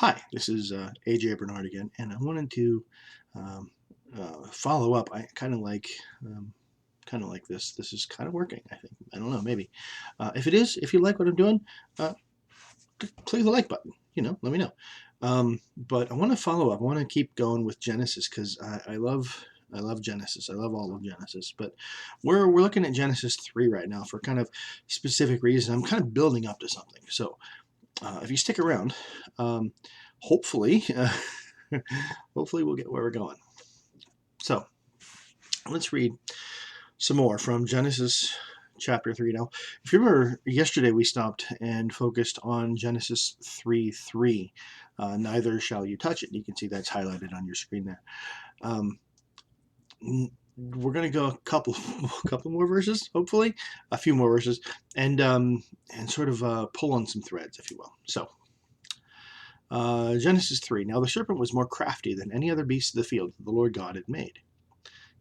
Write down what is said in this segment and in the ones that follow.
Hi, this is AJ Bernard again, and I wanted to um, follow up. I kind of like this. This is kind of working. I think. I don't know. Maybe. If it is, if you like what I'm doing, uh, click the like button. Let me know. But I want to follow up. I want to keep going with Genesis because I love Genesis. I love all of Genesis. But we're looking at Genesis 3 right now for kind of specific reason. I'm kind of building up to something. So if you stick around, um, hopefully, hopefully we'll get where we're going. So let's read some more from Genesis chapter 3. Now, if you remember, yesterday we stopped and focused on Genesis 3:3. Neither shall you touch it. You can see that's highlighted on your screen there. Um, we're going to go a couple more verses, hopefully, a few more verses, and sort of pull on some threads, if you will. So Genesis 3. Now the serpent was more crafty than any other beast of the field that the Lord God had made.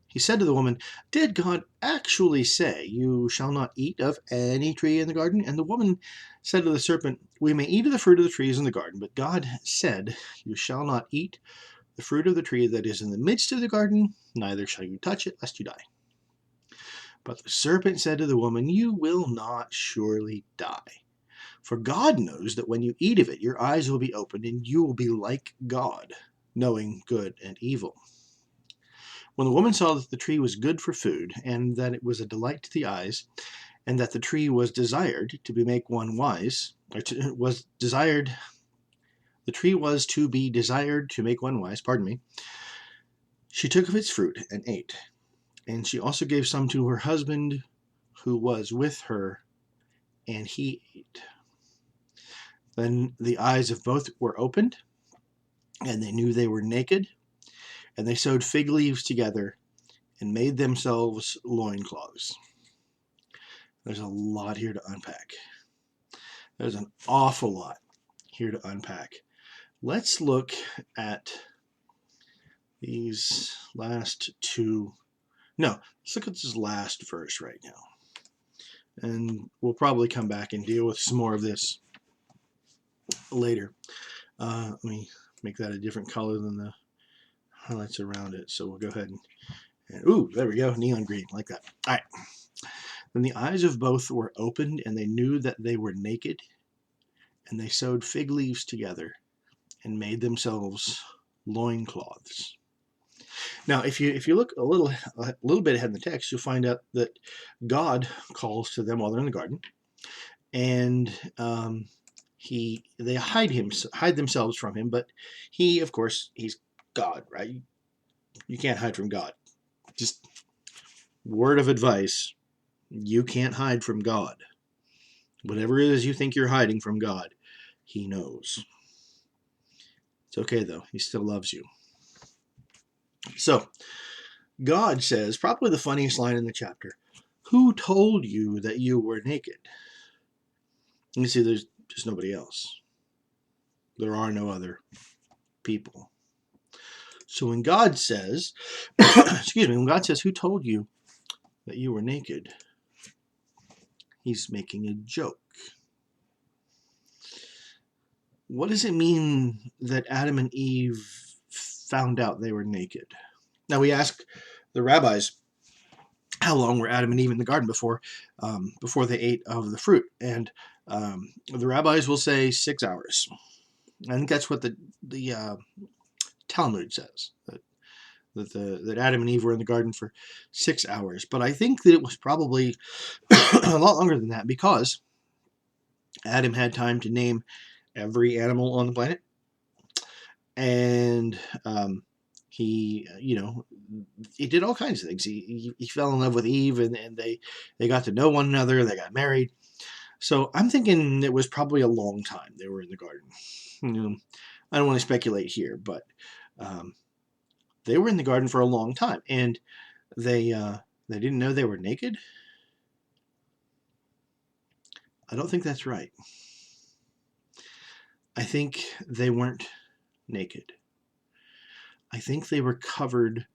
He said to the woman, "Did God actually say, 'You shall not eat of any tree in the garden?'" And the woman said to the serpent, "We may eat of the fruit of the trees in the garden, but God said, 'You shall not eat the fruit of the tree that is in the midst of the garden, neither shall you touch it, lest you die.' But the serpent said to the woman, 'You will not surely die. For God knows that when you eat of it, your eyes will be opened, and you will be like God, knowing good and evil.' When the woman saw that the tree was good for food, and that it was a delight to the eyes, and that the tree was desired to be make one wise, was desired, the tree was to be desired to make one wise, pardon me, she took of its fruit and ate. And she also gave some to her husband who was with her, and he ate. Then the eyes of both were opened, and they knew they were naked, and they sewed fig leaves together and made themselves loincloths. There's a lot here to unpack. There's an awful lot here to unpack. Let's look at these last two. No, let's look at this last verse right now. And we'll probably come back and deal with some more of this later. Let me make that a different color than the highlights around it. So we'll go ahead and ooh, there we go, neon green, like that. All right. Then the eyes of both were opened, and they knew that they were naked, and they sewed fig leaves together and made themselves loincloths. Now, if you look a little bit ahead in the text, you'll find out that God calls to them while they're in the garden, and they hide themselves from him. But he, of course, he's God, right? You can't hide from God. Just word of advice: you can't hide from God. Whatever it is you think you're hiding from God, he knows. It's okay though; he still loves you. So God says, probably the funniest line in the chapter, "Who told you that you were naked?" You see, there's just nobody else. There are no other people. So when God says, excuse me, when God says, "Who told you that you were naked?" He's making a joke. What does it mean that Adam and Eve found out they were naked? Now we ask the rabbis, how long were Adam and Eve in the garden before they ate of the fruit? And the rabbis will say 6 hours. I think that's what the Talmud says, that Adam and Eve were in the garden for 6 hours. But I think that it was probably a lot longer than that, because Adam had time to name every animal on the planet, and he did all kinds of things. He fell in love with Eve, and they got to know one another. They got married. So I'm thinking it was probably a long time they were in the garden. I don't want to speculate here, but they were in the garden for a long time, and they didn't know they were naked. I don't think that's right. I think they weren't naked. I think they were covered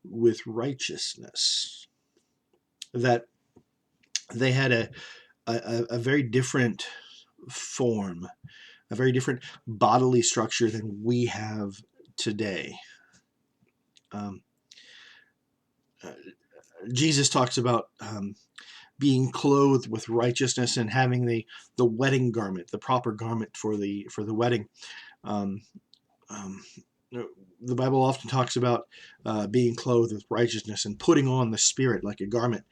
with righteousness. That they had a very different form, a very different bodily structure than we have today. Um, Jesus talks about being clothed with righteousness and having the wedding garment, the proper garment for the wedding. Um, um, the Bible often talks about being clothed with righteousness and putting on the Spirit like a garment.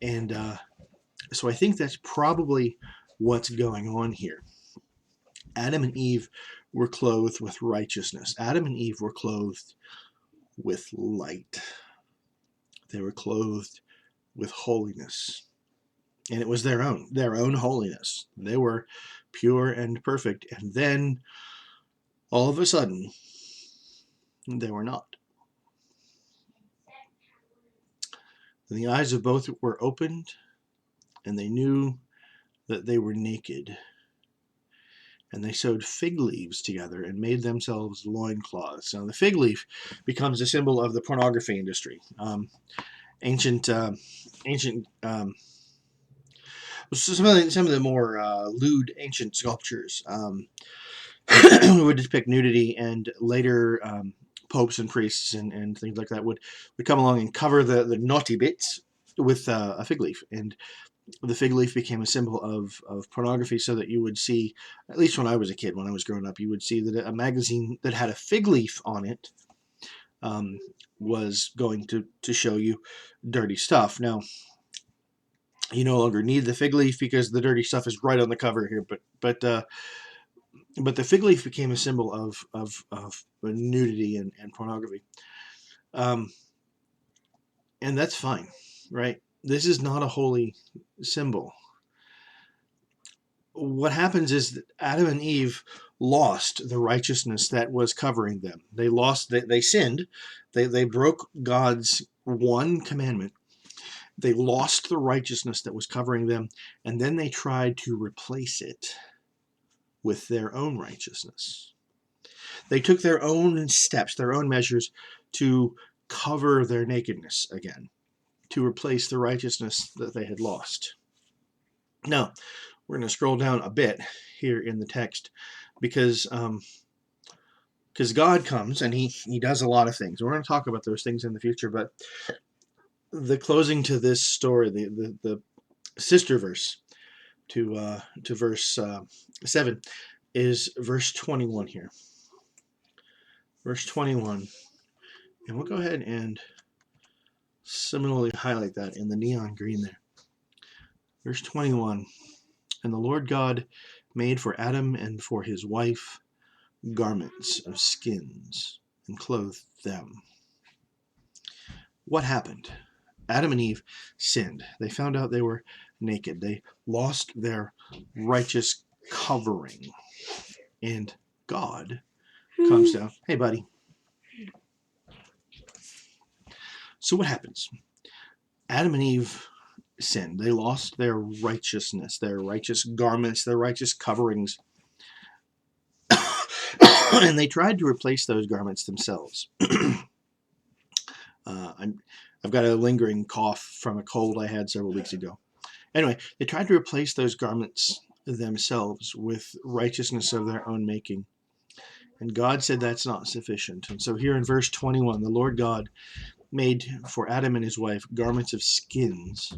And so I think that's probably what's going on here. Adam and Eve were clothed with righteousness. Adam and Eve were clothed with light. They were clothed with holiness. And it was their own holiness. They were pure and perfect. And then all of a sudden, they were not. And the eyes of both were opened, and they knew that they were naked. And they sewed fig leaves together and made themselves loincloths. Now, the fig leaf becomes a symbol of the pornography industry. Ancient some of the more lewd ancient sculptures would depict nudity, and later popes and priests and things like that would come along and cover the naughty bits with a fig leaf. And the fig leaf became a symbol of pornography, so that you would see, at least when I was a kid, when I was growing up, you would see that a magazine that had a fig leaf on it was going to show you dirty stuff. Now, you no longer need the fig leaf because the dirty stuff is right on the cover here, but the fig leaf became a symbol of nudity and pornography. And that's fine, right? This is not a holy symbol. What happens is that Adam and Eve lost the righteousness that was covering them. They sinned. They broke God's one commandment. They lost the righteousness that was covering them, and then they tried to replace it with their own righteousness. They took their own steps, their own measures to cover their nakedness again, to replace the righteousness that they had lost. Now, we're going to scroll down a bit here in the text because God comes and he does a lot of things. We're going to talk about those things in the future, but the closing to this story, the sister verse to verse 7 is verse 21 here. Verse 21. And we'll go ahead and similarly highlight that in the neon green there. Verse 21. And the Lord God made for Adam and for his wife garments of skins and clothed them. What happened? Adam and Eve sinned. They found out they were naked. They lost their righteous covering. And God comes down. Hey, buddy. So what happens? Adam and Eve sinned. They lost their righteousness, their righteous garments, their righteous coverings. And they tried to replace those garments themselves. I've got a lingering cough from a cold I had several weeks ago. Anyway, they tried to replace those garments themselves with righteousness of their own making. And God said that's not sufficient. And so here in verse 21, the Lord God made for Adam and his wife garments of skins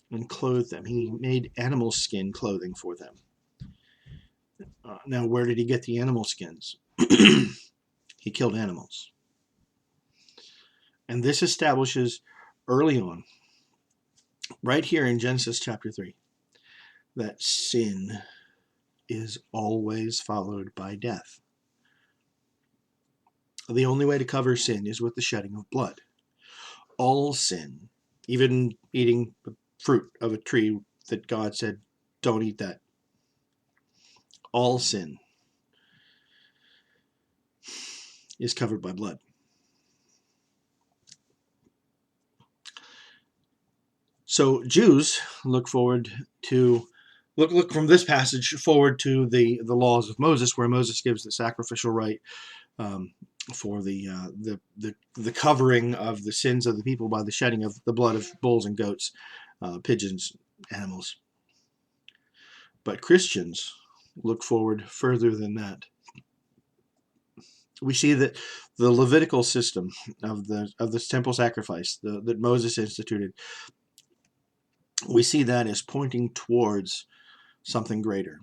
and clothed them. He made animal skin clothing for them. Now, where did he get the animal skins? He killed animals. And this establishes early on, right here in Genesis chapter 3, that sin is always followed by death. The only way to cover sin is with the shedding of blood. All sin, even eating the fruit of a tree that God said, don't eat that. All sin is covered by blood. So Jews look from this passage forward to the laws of Moses, where Moses gives the sacrificial rite for the covering of the sins of the people by the shedding of the blood of bulls and goats, pigeons, animals. But Christians look forward further than that. We see that the Levitical system of this temple sacrifice that Moses instituted, we see that as pointing towards something greater.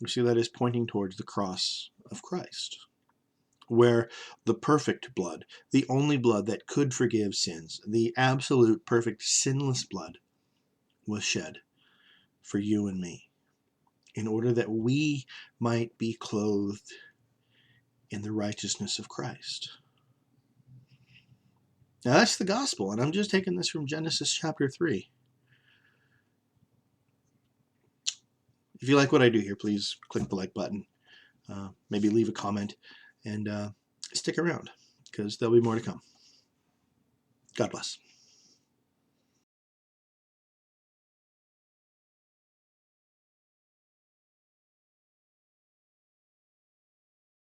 We see that as pointing towards the cross of Christ, where the perfect blood, the only blood that could forgive sins, the absolute perfect sinless blood, was shed for you and me, in order that we might be clothed in the righteousness of Christ. Now that's the gospel, and I'm just taking this from Genesis chapter 3. If you like what I do here, please click the like button, maybe leave a comment, and stick around, because there'll be more to come. God bless.